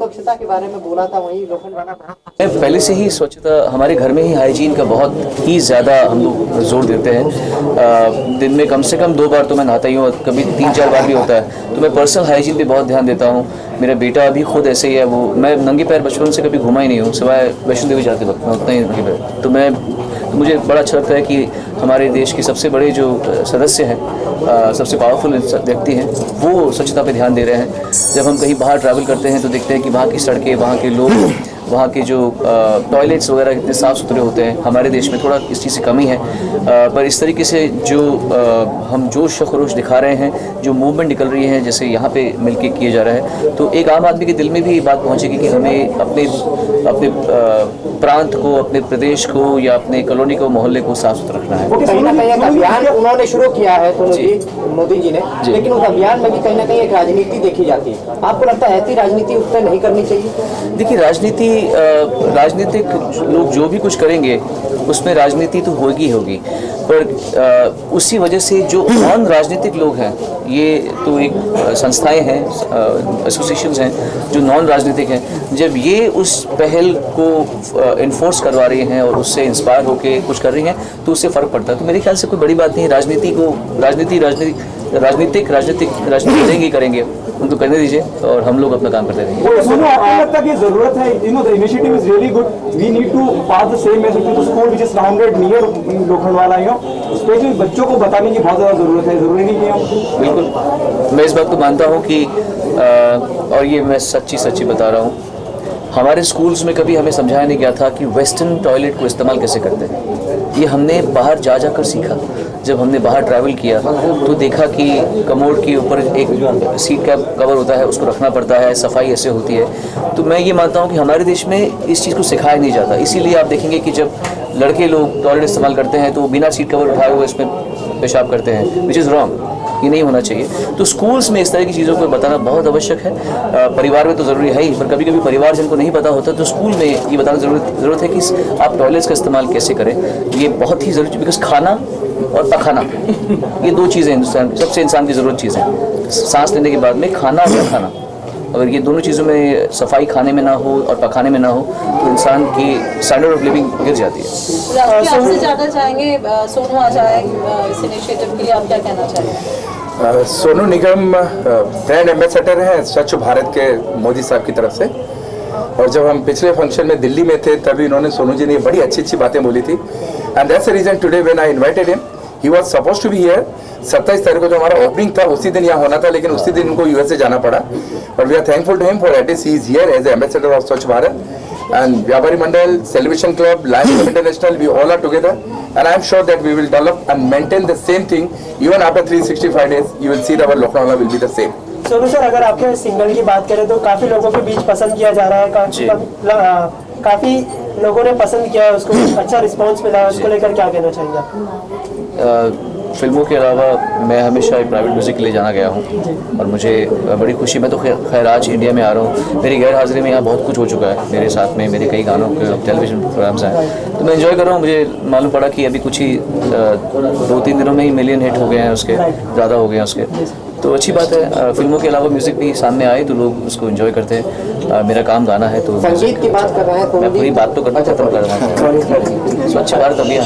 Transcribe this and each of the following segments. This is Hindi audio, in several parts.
स्वच्छता के बारे में बोला था, वहीं लोखंडवाला पहले से ही स्वच्छता हमारे घर में ही हाइजीन का बहुत ही ज़्यादा हम लोग जोर देते हैं। दिन में कम से कम 2 बार तो मैं नहाता ही हूँ, कभी 3-4 बार भी होता है। तो मैं पर्सनल हाइजीन पे बहुत ध्यान देता हूँ। मेरा बेटा भी खुद ऐसे ही है, वो मैं नंगे पैर बचपन से कभी घुमा ही नहीं हूँ, सिवाय वैष्णो देवी जाते वक्त मैं उतना ही नंगे पैर। तो मुझे बड़ा अच्छा लगता है कि हमारे देश के सबसे बड़े जो सदस्य हैं, सबसे पावरफुल व्यक्ति हैं, वो स्वच्छता पे ध्यान दे रहे हैं। जब हम कहीं बाहर ट्रैवल करते हैं तो देखते हैं कि वहाँ की सड़कें, वहाँ के लोग, वहाँ के जो टॉयलेट्स वगैरह कितने साफ़ सुथरे होते हैं। हमारे देश में थोड़ा इस चीज़ की कमी है, पर इस तरीके से जो हम जोश व खरोश दिखा रहे हैं, जो मूवमेंट निकल रही है, जैसे यहाँ पे मिलके किया जा रहा है, तो एक आम आदमी के दिल में भी ये बात पहुँचेगी कि हमें अपने प्रांत को, अपने प्रदेश को या अपने कॉलोनी को, मोहल्ले को साफ सुथरा रखना है। कहीं ना कहीं एक अभियान उन्होंने शुरू किया है मोदी जी ने, लेकिन उस अभियान में भी कहीं ना कहीं एक राजनीति देखी जाती है। आपको लगता है ऐसी राजनीति उस पर नहीं करनी चाहिए? देखिए, राजनीतिक लोग जो भी कुछ करेंगे उसमें राजनीति तो होगी, पर उसी वजह से जो नॉन राजनीतिक लोग हैं, ये तो एक संस्थाएं हैं, एसोसिएशंस हैं जो नॉन राजनीतिक हैं, जब ये उस पहल को इन्फोर्स करवा रही हैं और उससे इंस्पायर होकर कुछ कर रही हैं, तो उससे फ़र्क पड़ता है। तो मेरे ख्याल से कोई बड़ी बात नहीं है। राजनीति करेंगे, उनको करने दीजिए और हम लोग अपना काम करते रहेंगे। आपको लगता है कि जरूरत है, the initiative is really good, we need to pass the same message to the school which is surrounded near Lokhandwala, specially बच्चों को बताने की बहुत ज़्यादा ज़रूरत है। ज़रूरी नहीं है। बिल्कुल, मैं इस बात को मानता हूँ कि और ये मैं सच्ची बता रहा हूँ, हमारे स्कूल्स में कभी हमें समझाया नहीं गया था कि वेस्टर्न टॉयलेट को इस्तेमाल कैसे करते हैं। ये हमने बाहर जाकर सीखा। जब हमने बाहर ट्रैवल किया तो देखा कि कमोड के ऊपर एक सीट का कवर होता है, उसको रखना पड़ता है, सफाई ऐसे होती है। तो मैं ये मानता हूँ कि हमारे देश में इस चीज़ को सिखाया नहीं जाता। इसीलिए आप देखेंगे कि जब लड़के लोग टॉयलेट इस्तेमाल करते हैं तो बिना सीट कवर उठाए हुए इसमें पेशाब करते हैं, विच इज़ रॉन्ग। ये नहीं होना चाहिए। तो स्कूल्स में इस तरह की चीज़ों को बताना बहुत आवश्यक है। परिवार में तो ज़रूरी है ही, पर कभी कभी परिवार जिनको नहीं पता होता तो स्कूल में ये बताना ज़रूरत है कि आप टॉयलेट्स का इस्तेमाल कैसे करें। ये बहुत ही ज़रूरी, बिकॉज खाना और पखाना ये 2 चीज़ें हिंदुस्तान सबसे इंसान की ज़रूरत चीज़ है। सांस लेने के बाद में खाना और पखाना, अगर ये दोनों चीज़ों में सफाई खाने में ना हो और पखाने में ना हो तो इंसान की स्टैंडर्ड ऑफ लिविंग गिर जाती है। आपसे ज़्यादा चाहेंगे सोनू आ जाए इस इनिशिएटिव के लिए, आप क्या कहना चाहेंगे? सोनू निगम ब्रांड एम्बेसडर हैं स्वच्छ भारत के मोदी साहब की तरफ से, और जब हम पिछले फंक्शन में दिल्ली में थे तभी इन्होंने, सोनू जी ने बड़ी अच्छी बातें बोली थी। And that's the reason today when I invited him, he was supposed to be here. 27 तारीख को जो हमारा ओपनिंग था उसी दिन यहाँ होना था, लेकिन उसी दिन उनको यूएसए जाना पड़ा। और we are thankful to him for at he is here as ambassador of Swachh Bharat. And Vyapari Mandal, Celebration Club, Lions Club International, we all are together, and I am sure that we will develop and maintain the same thing even after 365 days. You will see that our Loknavala will be the same. Sonu sir, अगर आपके सिंगल की बात करें तो काफी लोगों के बीच पसंद किया जा रहा है, काफी लोगों ने पसंद किया है उसको, अच्छा रिस्पांस मिला है, उसको लेकर क्या कहना चाहेंगे आप? फिल्मों के अलावा मैं हमेशा एक प्राइवेट म्यूज़िक के लिए जाना गया हूँ और मुझे बड़ी खुशी, मैं तो खैर आज इंडिया में आ रहा हूँ, मेरी गैर हाजिरी में यहाँ बहुत कुछ हो चुका है मेरे साथ में, मेरे कई गानों के टेलीविज़न प्रोग्राम्स हैं, तो मैं एंजॉय कर रहा हूँ। मुझे मालूम पड़ा कि अभी कुछ ही 2-3 दिनों में ही मिलियन हिट हो गए हैं उसके, ज़्यादा हो गए हैं उसके, तो अच्छी बात है। फिल्मों के अलावा म्यूज़िक भी सामने आए तो लोग उसको एंजॉय करते हैं। मेरा काम गाना है तो संगीत की बात कर रहे हैं, मैं पूरी बात तो करना खत्म कर रहा हूँ। स्वच्छ भारत अभियान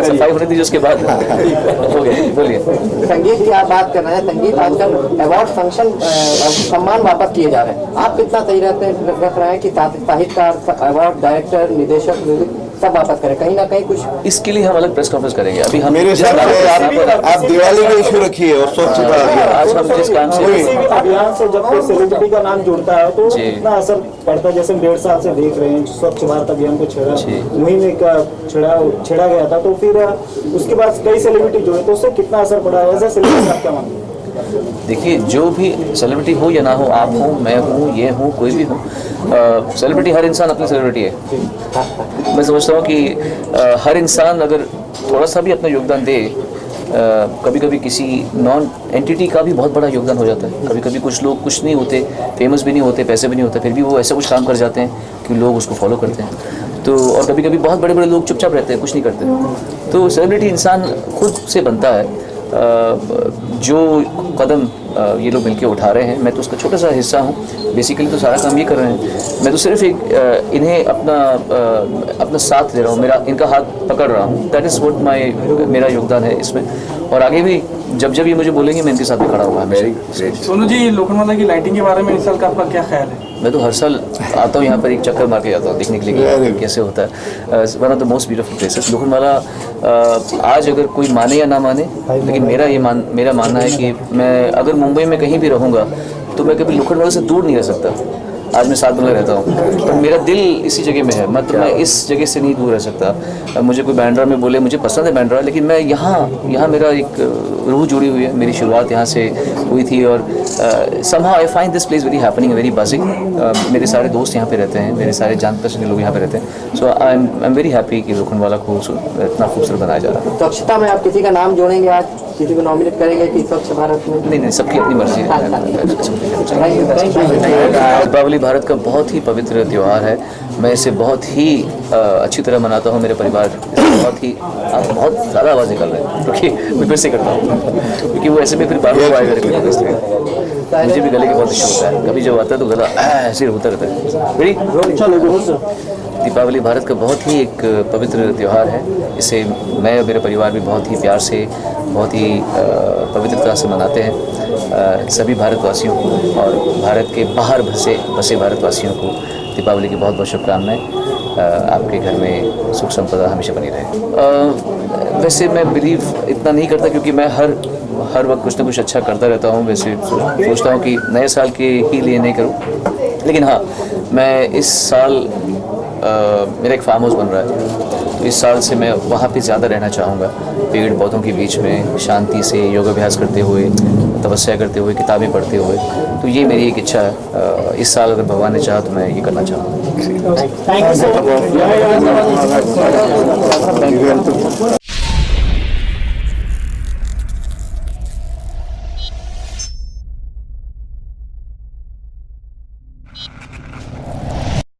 सफाई होने दीजिए, उसके बाद हो गया। बोलिए, संगीत की आप बात कर रहे हैं, संगीत आजकल अवार्ड फंक्शन सम्मान वापस किए जा रहे हैं, आप कितना सही रख रहे हैं कि साहित्यकार, अवार्ड, डायरेक्टर, निदेशक, म्यूजिक सब वापस करें? कहीं ना कहीं कुछ इसके लिए हम अलग प्रेस कॉन्फ्रेंस करेंगे। अभी हम मेरे साथ आप दिवाली का इशू रखिए और स्वच्छता आज हम जिस काम से अभियान से जब कोई सेलिब्रिटी का नाम जुड़ता है तो कितना असर पड़ता है। जैसे 1.5 साल से देख रहे हैं स्वच्छ भारत अभियान को मुहिम का छेड़ा गया था, तो फिर उसके बाद कई सेलिब्रिटी जुड़े, तो उससे कितना असर पड़ा है? ऐसे सेलिब्रिटी आप क्या मानते हैं? देखिए, जो भी सेलिब्रिटी हो या ना हो, आप हो, मैं हूँ, ये हूँ, कोई भी हो, सेलिब्रिटी, हर इंसान अपनी सेलिब्रिटी है। मैं समझता हूँ कि हर इंसान अगर थोड़ा सा भी अपना योगदान दे, कभी कभी किसी नॉन एंटिटी का भी बहुत बड़ा योगदान हो जाता है। कभी कभी कुछ लोग कुछ नहीं होते, फेमस भी नहीं होते, पैसे भी नहीं होते, फिर भी वो ऐसा कुछ काम कर जाते हैं कि लोग उसको फॉलो करते हैं। तो और कभी कभी बहुत बड़े बड़े लोग चुपचाप रहते हैं, कुछ नहीं करते। तो सेलिब्रिटी इंसान खुद से बनता है जो कदम ये लोग मिलके उठा रहे हैं, मैं तो उसका छोटा सा हिस्सा हूँ। बेसिकली तो सारा काम ये कर रहे हैं, मैं तो सिर्फ एक इन्हें अपना साथ दे रहा हूँ, मेरा इनका हाथ पकड़ रहा हूँ। दैट इज़ व्हाट मेरा योगदान है इसमें। और आगे भी जब ये मुझे बोलेंगे मैं इनके साथ में खड़ा होगा हमेशा। सोनू जी, लोखंडवाला की लाइटिंग के बारे में इस साल का आपका क्या ख्याल है? मैं तो हर साल आता हूँ यहाँ पर, एक चक्कर मार के जाता हूँ देखने के लिए कि कैसे होता है। One of the most beautiful places Lokhandwala. आज अगर कोई माने या ना माने, लेकिन मेरा मानना है कि मैं अगर मुंबई में कहीं भी रहूँगा तो मैं कभी लोखंडवाला से दूर नहीं रह सकता। आज मैं 7 बंगला रहता हूँ, तो मेरा दिल इसी जगह में है। मतलब मैं इस जगह से नहीं दूर रह सकता। मुझे कोई बैंड्रा में बोले, मुझे पसंद है बैंड्रा, लेकिन मैं यहाँ मेरा एक रूह जुड़ी हुई है। मेरी शुरुआत यहाँ से हुई थी और somehow I find this place very happening, very buzzing। मेरे सारे दोस्त यहाँ पे रहते हैं, मेरे सारे जान पहचान के लोग यहाँ पे रहते हैं। सो आई एम वेरी हैप्पी कि लोखंडवाला को इतना खूबसूरत बनाया जा रहा है। स्वच्छता में आप किसी का नाम जोड़ेंगे आज, किसी को नॉमिनेट करेंगे कि स्वच्छ भारत में? नहीं, सबकी अपनी मर्जी है। दीपावली भारत का बहुत ही पवित्र त्यौहार है। मैं इसे बहुत ही अच्छी तरह मनाता हूँ। मेरे परिवार बहुत ही, आप बहुत ज़्यादा आवाज़ निकल रहे हैं क्योंकि मैं फिर से करता हूँ, क्योंकि वो ऐसे में फिर बार बार आएगा, इसलिए मुझे भी गले की बहुत इशू होता है। कभी जब आता है तो गला ऐसे होता रहता है। रेडी? दीपावली भारत का बहुत ही एक पवित्र त्यौहार है। इसे मैं और मेरा परिवार भी बहुत ही प्यार से, बहुत ही पवित्रता से मनाते हैं। सभी भारतवासियों को और भारत के बाहर बसे भारतवासियों को दीपावली की बहुत बहुत शुभकामनाएं। आपके घर में सुख संपदा हमेशा बनी रहे। वैसे मैं बिलीव इतना नहीं करता, क्योंकि मैं हर वक्त कुछ ना कुछ अच्छा करता रहता हूँ। वैसे सोचता हूँ कि नए साल के ही लिए नहीं करूँ, लेकिन हाँ, मैं इस साल मेरा एक फार्म हाउस बन रहा है, तो इस साल से मैं वहाँ पे ज़्यादा रहना चाहूँगा, पेड़ पौधों के बीच में शांति से योगाभ्यास करते हुए, तपस्या करते हुए, किताबें पढ़ते हुए। तो ये मेरी एक इच्छा है। इस साल अगर भगवान ने चाहा तो मैं ये करना चाहूँगा। Thank you so much.